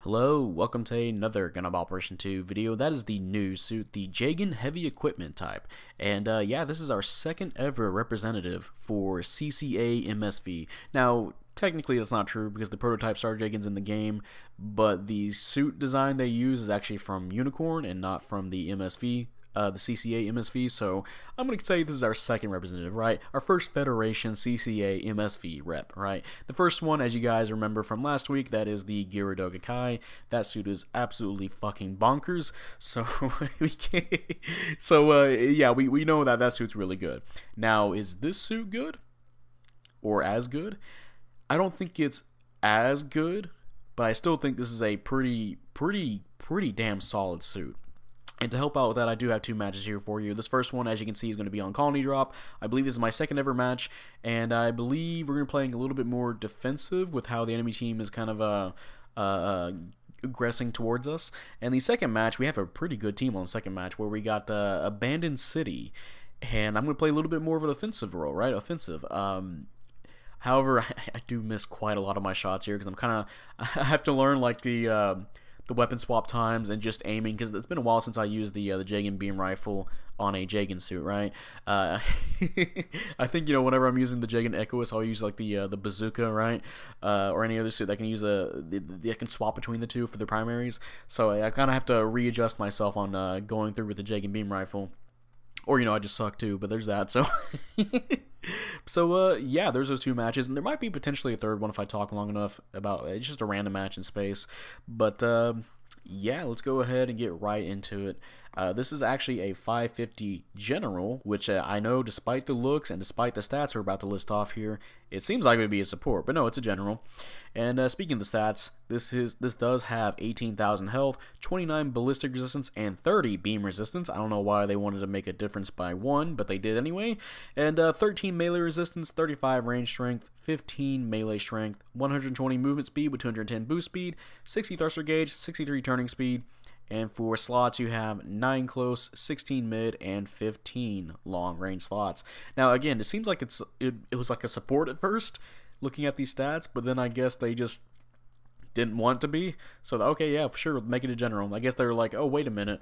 Hello, welcome to another Gundam Operation 2 video. That is the new suit, the Jegan Heavy Equipment type. And yeah, this is our second ever representative for CCA MSV. Now, technically that's not true because the prototype are Jegan's in the game, but the suit design they use is actually from Unicorn and not from the MSV. The CCA MSV, so I'm going to say this is our second representative, right? Our first Federation CCA MSV rep, right? The first one, as you guys remember from last week, that is the Gyaradoga Kai. That suit is absolutely fucking bonkers, so we can't. So yeah, we know that that suit's really good. Now, is this suit good or as good? I don't think it's as good, but I still think this is a pretty damn solid suit. And to help out with that, I do have two matches here for you. This first one, as you can see, is going to be on Colony Drop. I believe this is my second ever match, and I believe we're going to be playing a little bit more defensive with how the enemy team is kind of aggressing towards us. And the second match, we have a pretty good team on the second match where we got Abandoned City, and I'm going to play a little bit more of an offensive role, right? Offensive. However, I do miss quite a lot of my shots here because I'm kind of I have to learn like the weapon swap times and just aiming, because it's been a while since I used the Jegan beam rifle on a Jegan suit, right? I think, you know, whenever I'm using the Jegan Echoist, I'll use like the bazooka, right? Or any other suit that can use I can swap between the two for the primaries. So I kind of have to readjust myself on going through with the Jegan beam rifle. Or, you know, I just suck too, but there's that, so... So, yeah, there's those two matches, and there might be potentially a third one if I talk long enough about it's just a random match in space. But, yeah, let's go ahead and get right into it. This is actually a 550 General, which I know despite the looks and despite the stats we're about to list off here, it seems like it would be a support, but no, it's a General. And speaking of the stats, this does have 18,000 health, 29 ballistic resistance, and 30 beam resistance. I don't know why they wanted to make a difference by one, but they did anyway. And 13 melee resistance, 35 range strength, 15 melee strength, 120 movement speed with 210 boost speed, 60 thruster gauge, 63 turning speed. And for slots, you have 9 close, 16 mid, and 15 long range slots. Now, again, it seems like it was like a support at first, looking at these stats, but then I guess they just didn't want it to be. So, okay, yeah, for sure, make it a general. I guess they were like, oh, wait a minute.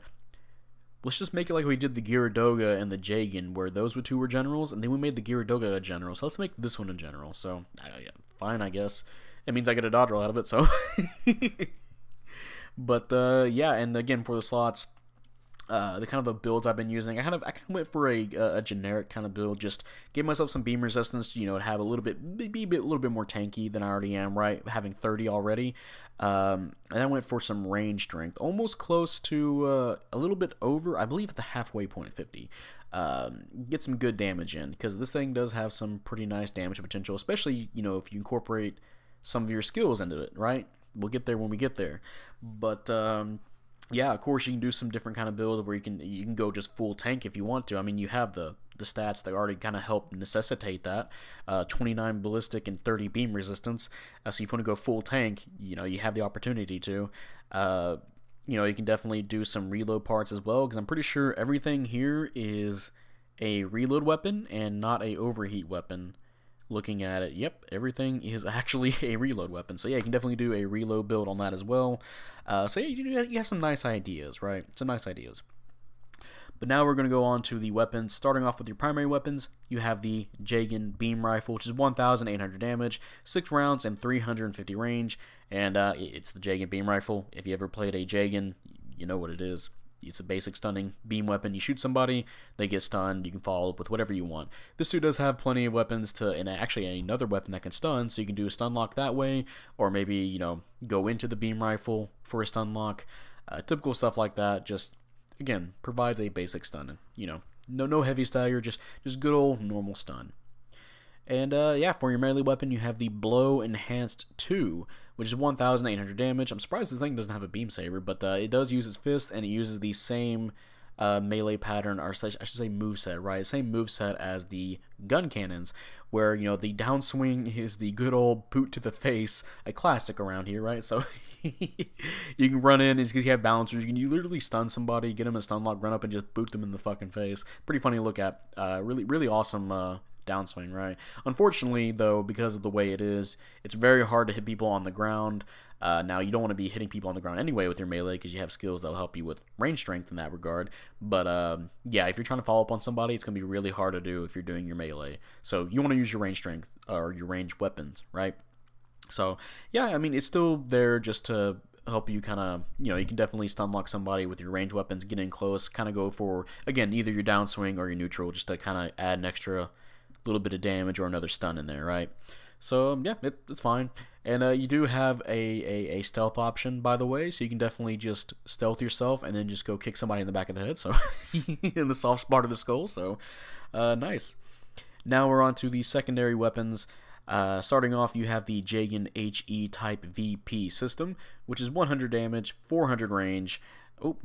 Let's just make it like we did the Gyaradoga and the Jegan, where those two were generals, and then we made the Gyaradoga a general. So let's make this one a general. So, yeah, fine, I guess. It means I get a dodge roll out of it, so... But yeah, and again for the slots, the kind of the builds I've been using, I kind of went for a generic kind of build, just give myself some beam resistance, you know, to have a little bit more tanky than I already am, right? Having 30 already, and I went for some range strength, almost close to a little bit over, I believe at the halfway point at 50. Get some good damage in, because this thing does have some pretty nice damage potential, especially, you know, if you incorporate some of your skills into it, right? We'll get there when we get there, but yeah, of course you can do some different kind of builds where you can go just full tank if you want to. I mean, you have the stats that already kind of help necessitate that, 29 ballistic and 30 beam resistance. So if you want to go full tank, you know, you have the opportunity to. You know, you can definitely do some reload parts as well, because I'm pretty sure everything here is a reload weapon and not a overheat weapon. Looking at it, yep, everything is actually a reload weapon. So yeah, you can definitely do a reload build on that as well. So yeah, you have some nice ideas, right? Some nice ideas. But now we're going to go on to the weapons. Starting off with your primary weapons, you have the Jegan beam rifle, which is 1,800 damage, 6 rounds, and 350 range. And it's the Jegan beam rifle. If you ever played a Jegan, you know what it is. It's a basic stunning beam weapon. You shoot somebody, they get stunned, you can follow up with whatever you want. This suit does have plenty of weapons and actually another weapon that can stun, so you can do a stun lock that way, or maybe, you know, go into the beam rifle for a stun lock. Typical stuff like that, just, again, provides a basic stun. You know, no heavy stagger, just good old normal stun. And yeah, for your melee weapon, you have the Blow Enhanced 2, which is 1,800 damage. I'm surprised this thing doesn't have a beam saber, but it does use its fist, and it uses the same melee pattern, or I should say moveset, right? Same moveset as the gun cannons, where, you know, the downswing is the good old boot to the face, a classic around here, right? So you can run in, and because you have balancers, you literally stun somebody, get them a stun lock, run up, and just boot them in the fucking face. Pretty funny to look at. Really awesome downswing, right? Unfortunately, though, because of the way it is, it's very hard to hit people on the ground. Now, you don't want to be hitting people on the ground anyway with your melee because you have skills that will help you with range strength in that regard. But, yeah, if you're trying to follow up on somebody, it's going to be really hard to do if you're doing your melee. So you want to use your range strength or your range weapons, right? So, yeah, I mean, it's still there just to help you kind of, you know, you can definitely stun lock somebody with your range weapons, get in close, kind of go for, again, either your downswing or your neutral, just to kind of add an extra little bit of damage or another stun in there, right? So, yeah, it's fine. And you do have a stealth option, by the way, so you can definitely just stealth yourself and then just go kick somebody in the back of the head, so in the soft spot of the skull, so nice. Now we're on to the secondary weapons. Starting off, you have the Jegan HE type VP system, which is 100 damage, 400 range. Oh,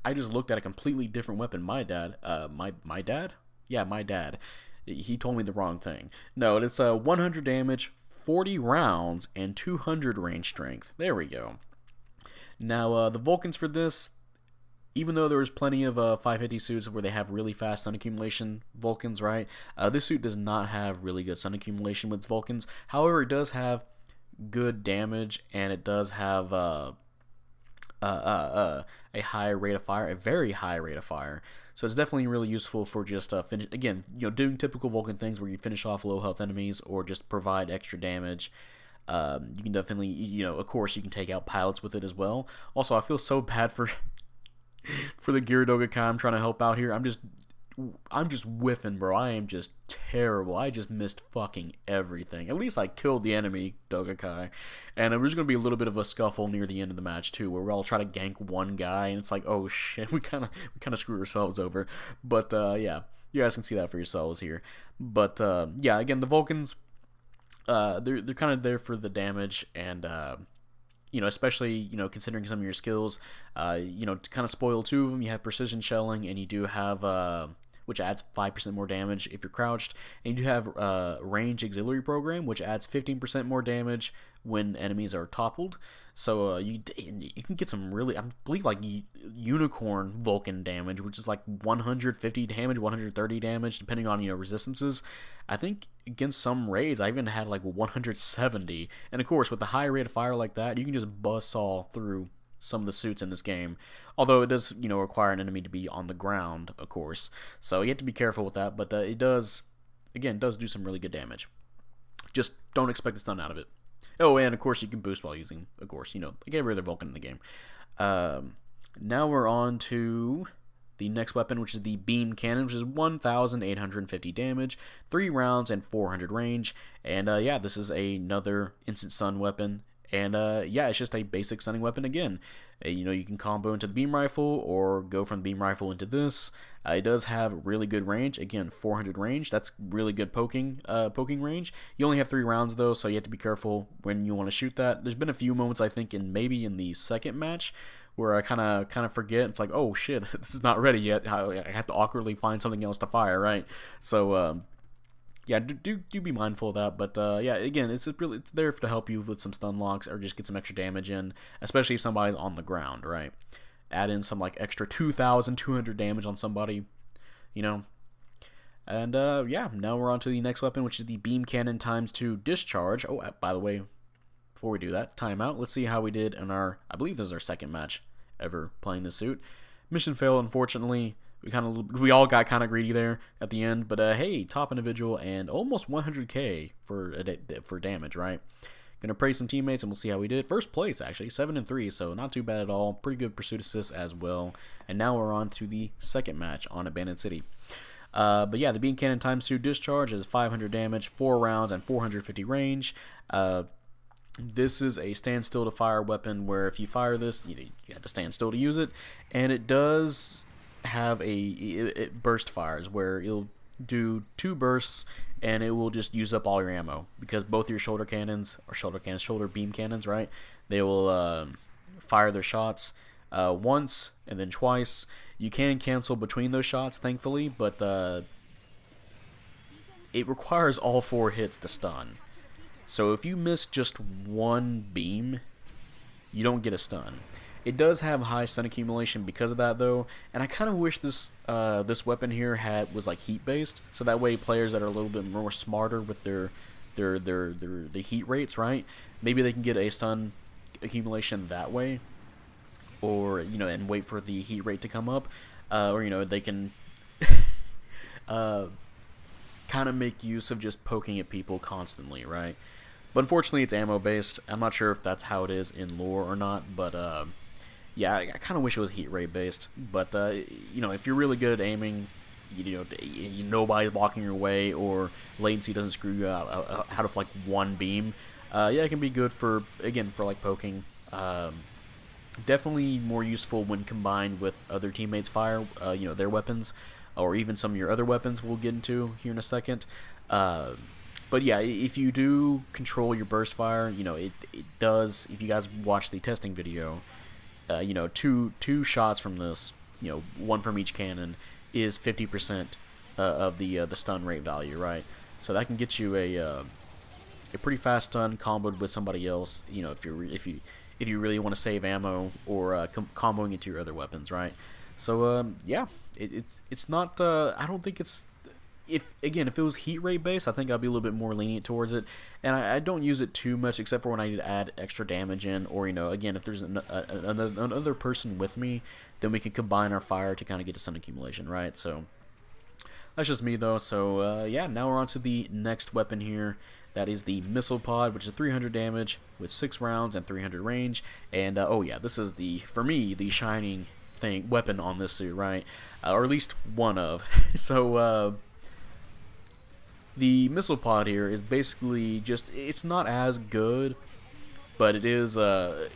I just looked at a completely different weapon. My dad, my dad? Yeah, my dad. He told me the wrong thing. No, it's 100 damage, 40 rounds, and 200 range strength. There we go. Now, the Vulcans for this, even though there was plenty of 550 suits where they have really fast stun accumulation Vulcans, right? This suit does not have really good stun accumulation with its Vulcans. However, it does have good damage, and it does have a high rate of fire, a very high rate of fire. So it's definitely really useful for just finish, again, you know, doing typical Vulcan things where you finish off low health enemies or just provide extra damage. You can definitely, you know, of course, you can take out pilots with it as well. Also, I feel so bad for the Gyaradoga Kai I'm trying to help out here. I'm just whiffing, bro. I am just terrible. I just missed fucking everything. At least I killed the enemy Dogakai. And there's going to be a little bit of a scuffle near the end of the match too, where we're all trying to gank one guy, and it's like, oh shit, we kind of screwed ourselves over. But yeah, you guys can see that for yourselves here. But yeah, again, the Vulcans, they're kind of there for the damage, and you know, especially, you know, considering some of your skills, you know, to kind of spoil two of them, you have precision shelling, and you do have, which adds 5% more damage if you're crouched, and you do have range auxiliary program, which adds 15% more damage when enemies are toppled. So you can get some really, I believe, like unicorn Vulcan damage, which is like 150 damage, 130 damage, depending on, you know, resistances. I think against some raids, I even had like 170. And of course, with the high rate of fire like that, you can just buzzsaw through some of the suits in this game. Although it does, you know, require an enemy to be on the ground, of course. So you have to be careful with that. But it does, again, does do some really good damage. Just don't expect a stun out of it. Oh, and of course you can boost while using, of course, you know, like every other Vulcan in the game. Now we're on to the next weapon, which is the beam cannon, which is 1,850 damage, 3 rounds, and 400 range. And yeah, this is another instant stun weapon. And yeah, it's just a basic stunning weapon again. You know, you can combo into the beam rifle or go from the beam rifle into this. It does have really good range. Again, 400 range. That's really good poking range. You only have 3 rounds though, so you have to be careful when you want to shoot that. There's been a few moments, I think, maybe in the second match where I kind of forget. It's like, oh shit, this is not ready yet. I have to awkwardly find something else to fire, right? So yeah, do be mindful of that. But yeah, again, it's there to help you with some stun locks or just get some extra damage in, especially if somebody's on the ground, right? Add in some like extra 2,200 damage on somebody, you know. And yeah, now we're on to the next weapon, which is the beam cannon ×2 discharge. Oh, by the way, before we do that, timeout. Let's see how we did in our, I believe this is our second match ever playing this suit. Mission failed, unfortunately. We all got kind of greedy there at the end, but hey, top individual and almost 100k for damage, right? Gonna praise some teammates and we'll see how we did. First place actually, 7-3, so not too bad at all. Pretty good pursuit assist as well. And now we're on to the second match on Abandoned City. But yeah, the beam cannon ×2 discharge is 500 damage, 4 rounds, and 450 range. This is a standstill to fire weapon where if you fire this, you have to stand still to use it, and it does have it burst fires where it'll do 2 bursts and it will just use up all your ammo, because both your shoulder beam cannons, right, they will fire their shots once and then twice. You can cancel between those shots, thankfully, but it requires all 4 hits to stun. So if you miss just 1 beam, you don't get a stun. It does have high stun accumulation because of that though, and I kind of wish this this weapon here was like heat based, so that way players that are a little bit more smarter with the heat rates, right? Maybe they can get a stun accumulation that way, or and wait for the heat rate to come up, or they can kind of make use of just poking at people constantly, right? But unfortunately, it's ammo based. I'm not sure if that's how it is in lore or not, but yeah, I kind of wish it was heat rate based. But if you're really good at aiming, nobody's blocking your way, or latency doesn't screw you out of like one beam. Yeah, it can be good for like poking. Definitely more useful when combined with other teammates' fire, their weapons, or even some of your other weapons we'll get into here in a second. But yeah, if you do control your burst fire, it does. If you guys watch the testing video, two shots from this, one from each cannon, is 50% of the stun rate value, right? So that can get you a pretty fast stun comboed with somebody else. If you really want to save ammo, or comboing into your other weapons, right? So yeah, it's not. I don't think it's. If it was heat rate based, I think I'd be a little bit more lenient towards it, and I don't use it too much except for when I need to add extra damage in, or again, if there's another person with me, then we can combine our fire to kind of get to stun accumulation, right? So that's just me though. So yeah, now we're on to the next weapon here. That is the missile pod, which is 300 damage with 6 rounds and 300 range. And oh yeah, this is for me the shining weapon on this suit, right? Or at least one of. So the missile pod here is basically it's not as good, but it is a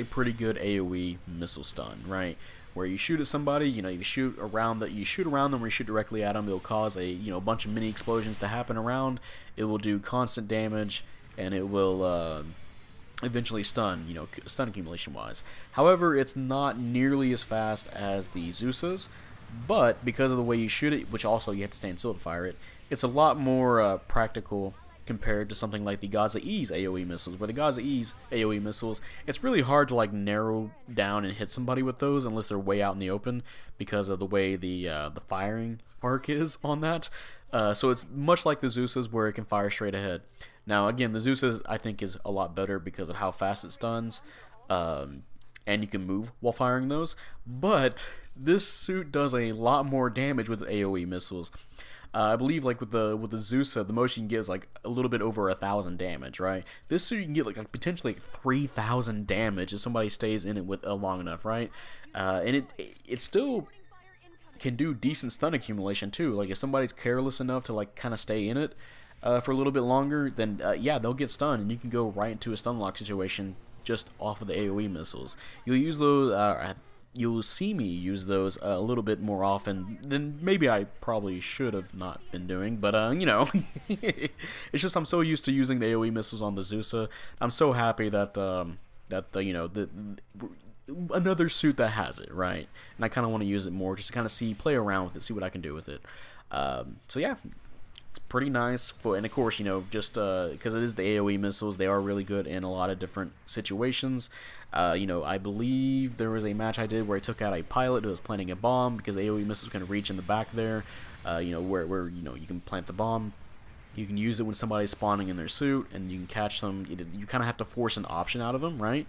pretty good AoE missile stun, right? Where you shoot at somebody, you shoot around them, or you shoot directly at them. It'll cause a bunch of mini explosions to happen around. It will do constant damage, and it will eventually stun, stun accumulation wise. However, it's not nearly as fast as the Zeus's, but because of the way you shoot it, which also you have to stand still to fire it, it's a lot more practical compared to something like the Gaza E's AoE missiles, where the Gaza E's AoE missiles, it's really hard to like narrow down and hit somebody with those unless they're way out in the open because of the way the firing arc is on that. So it's much like the Zeus's, where it can fire straight ahead. Now again, the Zeus's I think is a lot better because of how fast it stuns, and you can move while firing those. But this suit does a lot more damage with AoE missiles. I believe like with the Zeusa, the most you can get is like a little bit over 1,000 damage, right? This suit you can get like potentially like 3,000 damage if somebody stays in it with long enough, right? And it still can do decent stun accumulation too. Like if somebody's careless enough to like kind of stay in it for a little bit longer, then yeah, they'll get stunned, and you can go right into a stun lock situation just off of the AoE missiles. You'll use those. You'll see me use those a little bit more often than maybe I probably should have not been doing, but it's just I'm so used to using the AoE missiles on the Zeusa. I'm so happy that another suit that has it, right? And I kind of want to use it more, just to kind of play around with it, see what I can do with it. So yeah, it's pretty nice. And of course, just because it is the AoE missiles, they are really good in a lot of different situations. I believe there was a match I did where I took out a pilot who was planting a bomb, because the AoE missiles can reach in the back there, where you can plant the bomb. You can use it when somebody's spawning in their suit, and you can catch them. You kind of have to force an option out of them, right?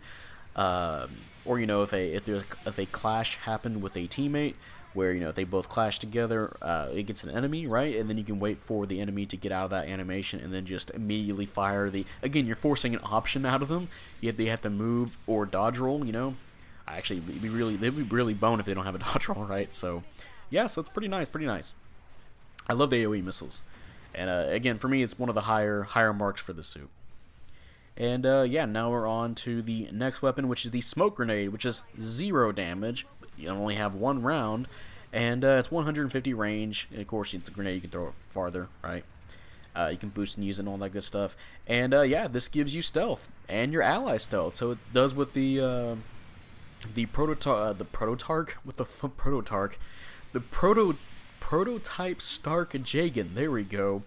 Or if a clash happened with a teammate, where if they both clash together, it gets an enemy, right? And then you can wait for the enemy to get out of that animation, and then just immediately fire again, you're forcing an option out of them. Yet they have to move or dodge roll. Actually, they'd be really boned if they don't have a dodge roll, right? So yeah, so it's pretty nice, I love the AoE missiles, and again, for me, it's one of the higher marks for the suit. And yeah, now we're on to the next weapon, which is the smoke grenade, which is 0 damage. You only have 1 round, and it's 150 range. And of course, it's a grenade, you can throw it farther, right? You can boost and use it and all that good stuff. And yeah, this gives you stealth and your ally stealth. So it does with the prototype Stark Jegan. There we go.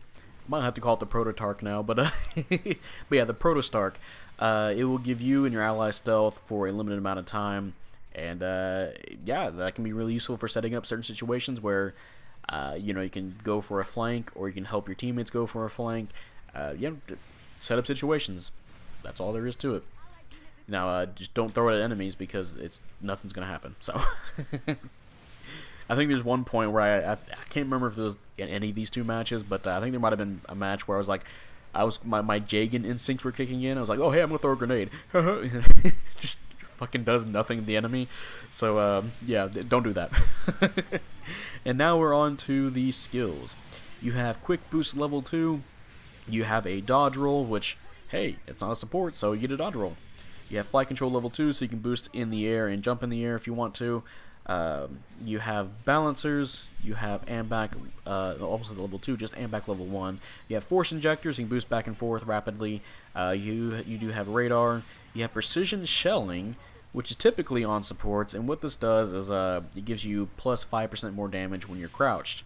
Might have to call it the Prototark now, but but yeah, the Proto Stark. It will give you and your ally stealth for a limited amount of time. And yeah, that can be really useful for setting up certain situations where you know, you can go for a flank, or you can help your teammates go for a flank. You know, set up situations. That's all there is to it. Now, just don't throw it at enemies, because nothing's gonna happen. So, I think there's one point where I can't remember if it was in any of these two matches, but I think there might have been a match where I was like, my Jegan instincts were kicking in. I was like, oh hey, I'm gonna throw a grenade. Just fucking does nothing to the enemy. So yeah, don't do that. And now we're on to the skills. You have quick boost level 2. You have a dodge roll, which, hey, it's not a support, so you get a dodge roll. You have flight control level 2, so you can boost in the air and jump in the air if you want to. You have balancers. You have AMBAC, almost at level 2, just AMBAC level 1. You have force injectors, you can boost back and forth rapidly. You do have radar. You have precision shelling, which is typically on supports, and what this does is it gives you plus 5% more damage when you're crouched.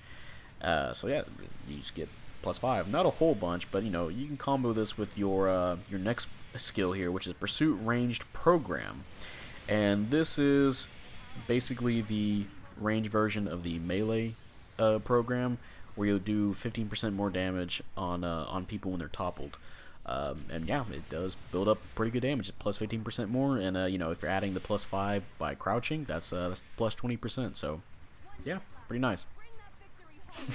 So yeah, you just get plus 5. Not a whole bunch, but you know, you can combo this with your next skill here, which is Pursuit Ranged Program. And this is basically the range version of the melee program, where you'll do 15% more damage on people when they're toppled. And yeah, it does build up pretty good damage, plus 15% more, and you know, if you're adding the plus 5 by crouching, that's plus 20%. So yeah, pretty nice.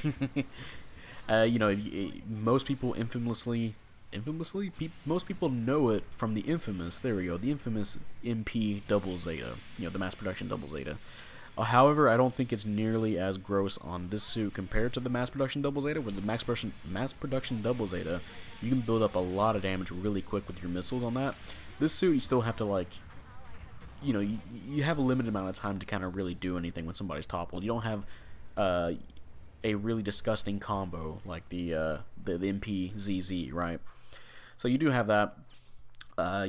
You know, most people most people know it from the infamous, there we go, the infamous MP double Zeta, you know, the mass production double Zeta. However, I don't think it's nearly as gross on this suit compared to the mass production double Zeta. With the mass production double Zeta, you can build up a lot of damage really quick with your missiles on that. This suit, you still have to, like, you know, you have a limited amount of time to kind of really do anything when somebody's toppled. You don't have a really disgusting combo like the MP ZZ, right? So you do have that.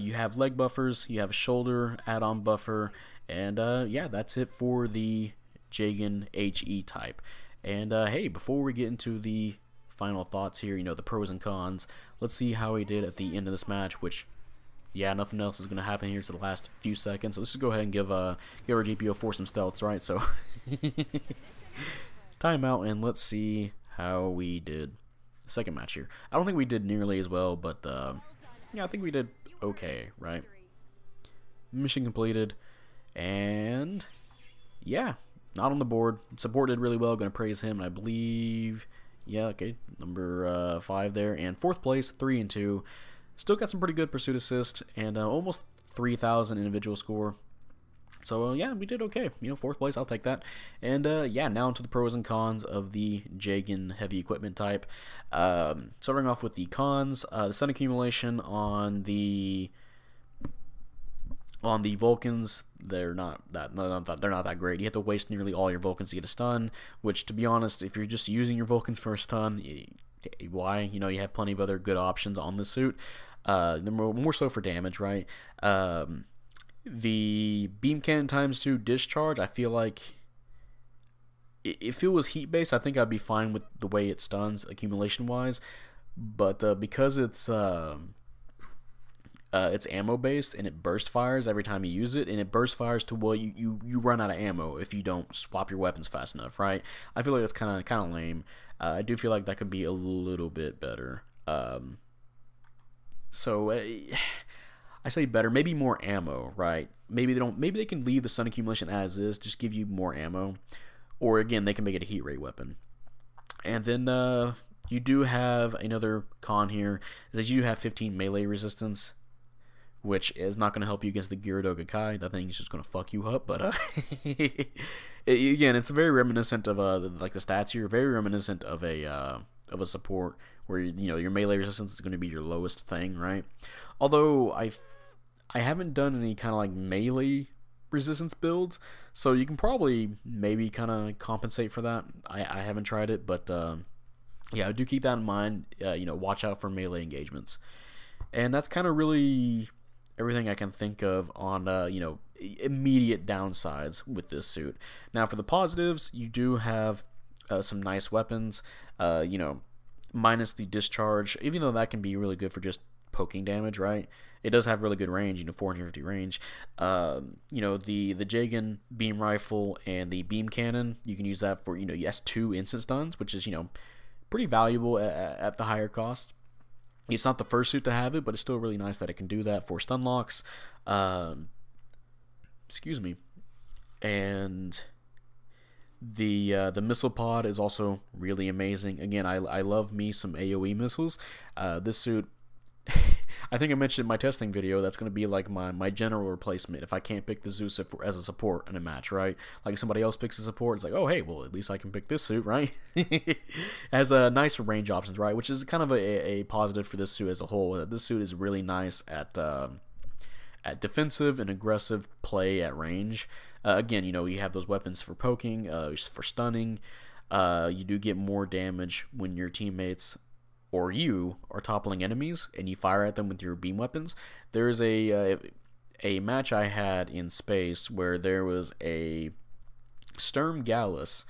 You have leg buffers, you have a shoulder add-on buffer, and yeah, that's it for the Jegan HE type. And hey, before we get into the final thoughts here, you know, the pros and cons, let's see how he did at the end of this match, which, yeah, nothing else is going to happen here to the last few seconds. So let's just go ahead and give our GPO4 some stealths, right? So, timeout, and let's see how we did the second match here. I don't think we did nearly as well, but yeah, I think we did okay, right? Mission completed, and yeah, not on the board. Support did really well. Going to praise him, and I believe, yeah, okay, number 5 there, and 4th place, 3 and 2. Still got some pretty good pursuit assist, and almost 3,000 individual score. So yeah, we did okay. You know, 4th place, I'll take that. And yeah, now into the pros and cons of the Jegan heavy equipment type. Starting off with the cons, the stun accumulation on the Vulcans, they're not that great. You have to waste nearly all your Vulcans to get a stun, which, to be honest, if you're just using your Vulcans for a stun, why? You know, you have plenty of other good options on this suit. They're more so for damage, right? The beam cannon ×2 discharge, I feel like if it was heat based, I think I'd be fine with the way it stuns accumulation wise, but because it's ammo based and it burst fires every time you use it, and it burst fires to, well, you run out of ammo if you don't swap your weapons fast enough, right? I feel like that's kind of lame. I do feel like that could be a little bit better. So I say better, maybe more ammo, right? Maybe they can leave the stun accumulation as is, just give you more ammo, or again, they can make it a heat rate weapon. And then you do have another con here, is that you do have 15 melee resistance, which is not going to help you against the Gyarados Gakkai. That thing is just going to fuck you up. But again, it's very reminiscent of like the stats here, very reminiscent of a support where, you know, your melee resistance is going to be your lowest thing, right? Although I haven't done any kind of like melee resistance builds, so you can probably maybe kind of compensate for that. I haven't tried it, but yeah, do keep that in mind. You know, watch out for melee engagements. And that's kind of really everything I can think of on you know, immediate downsides with this suit. Now for the positives, you do have some nice weapons. You know, minus the discharge, even though that can be really good for just poking damage, right? It does have really good range, 450 range. You know, the Jegan beam rifle and the beam cannon, you can use that for, yes, 2 instant stuns, which is, pretty valuable at the higher cost. It's not the first suit to have it, but it's still really nice that it can do that for stun locks. Excuse me. And the missile pod is also really amazing. Again, I love me some AoE missiles. This suit, I think I mentioned in my testing video, that's going to be like my general replacement if I can't pick the Zeus as a support in a match, right? Like if somebody else picks a support, it's like, oh hey, well at least I can pick this suit, right? Has a nice range options, right? Which is kind of a positive for this suit as a whole. This suit is really nice at defensive and aggressive play at range. Again, you have those weapons for poking, for stunning. You do get more damage when your teammates or you are toppling enemies and you fire at them with your beam weapons. There's a match I had in space where there was a Sturm Gallus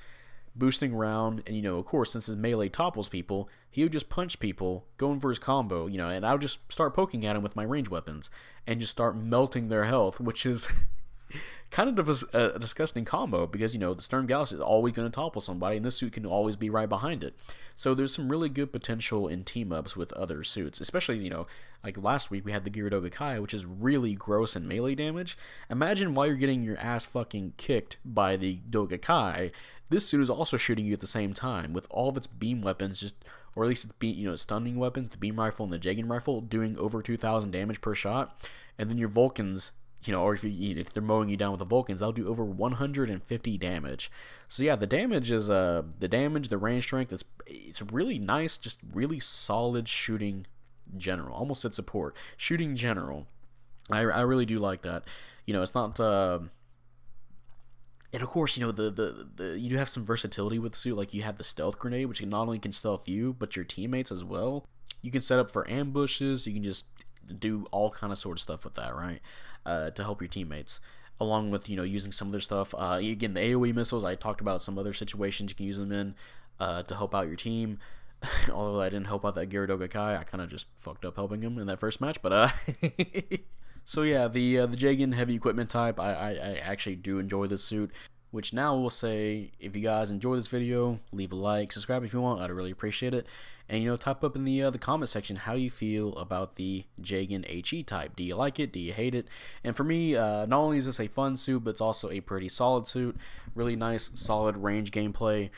boosting around, and of course, since his melee topples people, he would just punch people going for his combo, and I would just start poking at him with my range weapons and just start melting their health, which is kind of a disgusting combo because the Sturm Gallus is always going to topple somebody, and this suit can always be right behind it. So there's some really good potential in team ups with other suits, especially like last week we had the Gyaradoga Kai, which is really gross in melee damage. Imagine while you're getting your ass fucking kicked by the Doga Kai, this suit is also shooting you at the same time with all of its beam weapons, or at least its stunning weapons, the beam rifle and the Jegan rifle, doing over 2,000 damage per shot, and then your Vulcans, or if they're mowing you down with the Vulcans, they'll do over 150 damage. So yeah, the damage is the range strength. It's really nice, just really solid shooting general. Almost said support, shooting general. I really do like that. It's not. And of course, you do have some versatility with the suit. Like you have the stealth grenade, which not only can stealth you but your teammates as well. You can set up for ambushes. You can just do all kind of sort of stuff with that, right? To help your teammates, along with using some of their stuff. Again, the AoE missiles, I talked about some other situations you can use them in to help out your team. Although I didn't help out that Gyaradoga Kai, I kind of just fucked up helping him in that first match. But so yeah, the Jegan heavy equipment type, I actually do enjoy this suit. Which now we'll say, if you guys enjoy this video, leave a like, subscribe if you want. I'd really appreciate it. And type up in the comment section how you feel about the Jegan HE type. Do you like it? Do you hate it? And for me, not only is this a fun suit, but it's also a pretty solid suit. Really nice, solid range gameplay.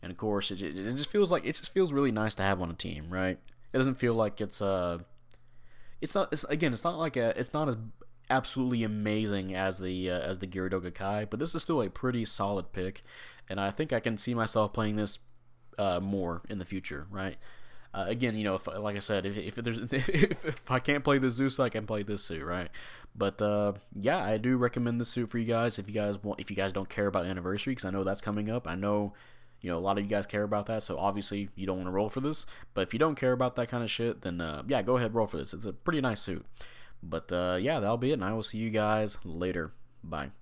And of course, it just feels really nice to have on a team, right? It doesn't feel like it's not as absolutely amazing as the Gyaradoga Kai, but this is still a pretty solid pick, and I think I can see myself playing this more in the future, right? Again, if, like I said, if I can't play the Zeus, I can play this suit, right? But yeah, I do recommend this suit for you guys if you guys don't care about anniversary, because I know that's coming up. I know a lot of you guys care about that, so obviously you don't want to roll for this. But if you don't care about that kind of shit, then yeah, go ahead, roll for this. It's a pretty nice suit. But yeah, that'll be it, and I will see you guys later. Bye.